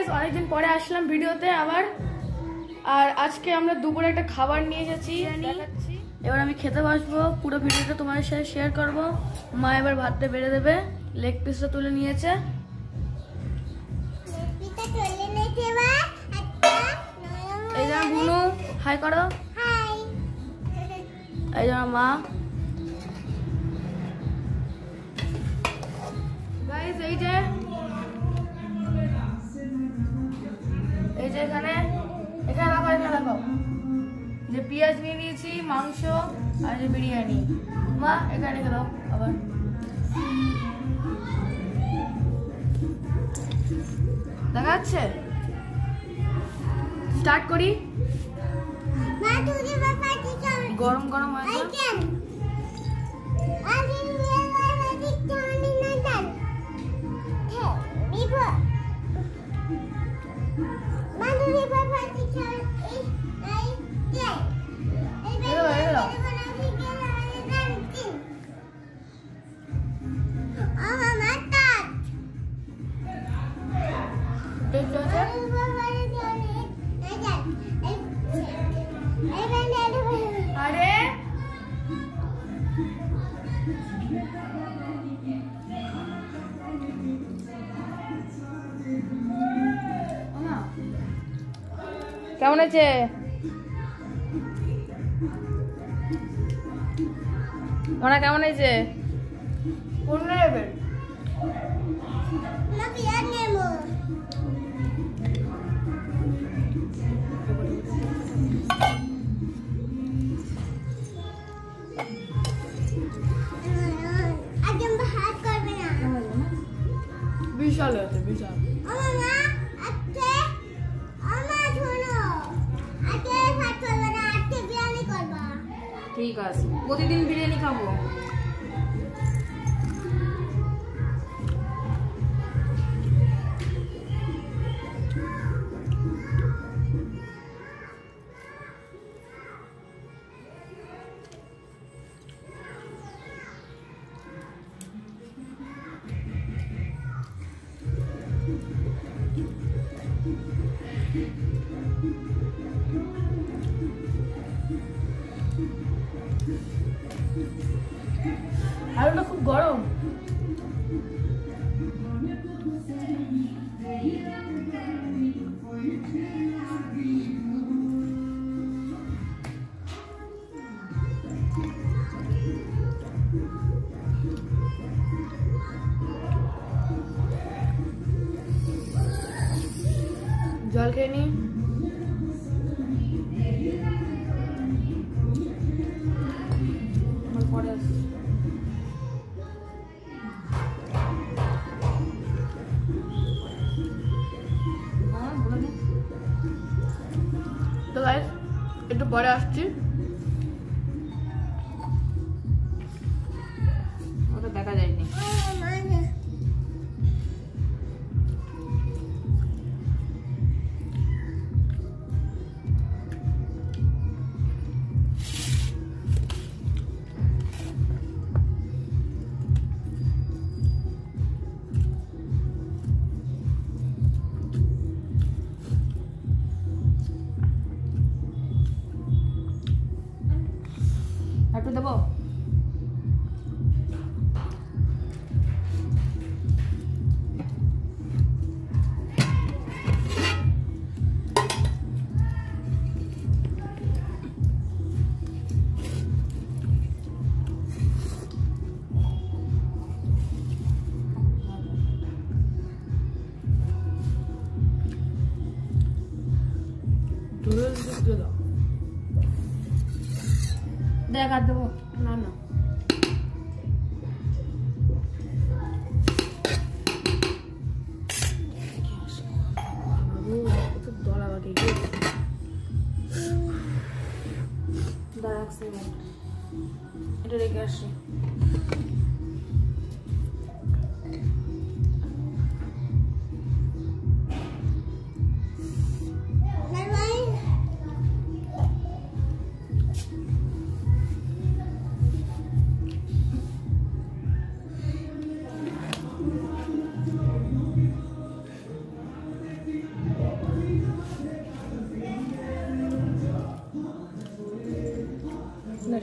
Guys, অনেকদিন পরে আসলাম ভিডিওতে আবার। আর আজকে আমরা দুপুরে একটা খাবার নিয়ে যাচ্ছি, এবার আমি খেতে বসবো। পুরো ভিডিওটা তোমাদের সাথে শেয়ার করব। মা এবার ভাতটা বেড়ে দেবে, লেগ পিসটা তুলে নিয়েছে। এই যে বুনু, হাই করো। এই যে মা। গাইস এই যে এখানে রাখো যে পেঁয়াজ নিয়ে নিয়েছি, মাংস আর যে বিরিয়ানি। মা এখানে রেখে দাও। আবার দেখা যাচ্ছে? স্টার্ট করি। গরম গরম হয়েছে। আরে কেমন আছে? ওরা কেমন আছে? অন্য লেভেল। বিশাল হয়েছে, বিশাল। ঠিক আছে, প্রতিদিন বিরিয়ানি খাবো। আলুটা খুব গরম। জল খেয়ে নি। পরে আসছি। তো গাইস একটু পরে আসছি। ওটা দেখা যায়নি। একটু দেবো। দেখ আর দেবো না না। দলা বাকি এটা রেখে আসি।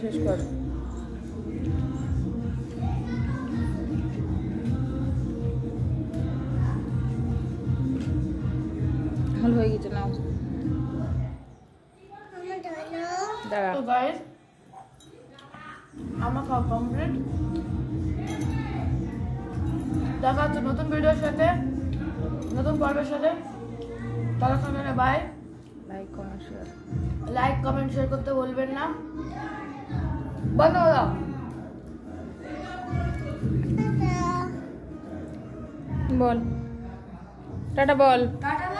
শেষ কর। হল হয়ে গেছে নাও দাঁড়া। তো গাইস আমার খাওয়া কমপ্লিট। দেখা হচ্ছে নতুন ভিডিওর সাথে, নতুন পর্বের সাথে। ততক্ষণ বাই। লাইক কমেন্ট শেয়ার করতে বলবেন না। বন্ধ করে দাও। বল টাটা বল। টাটা।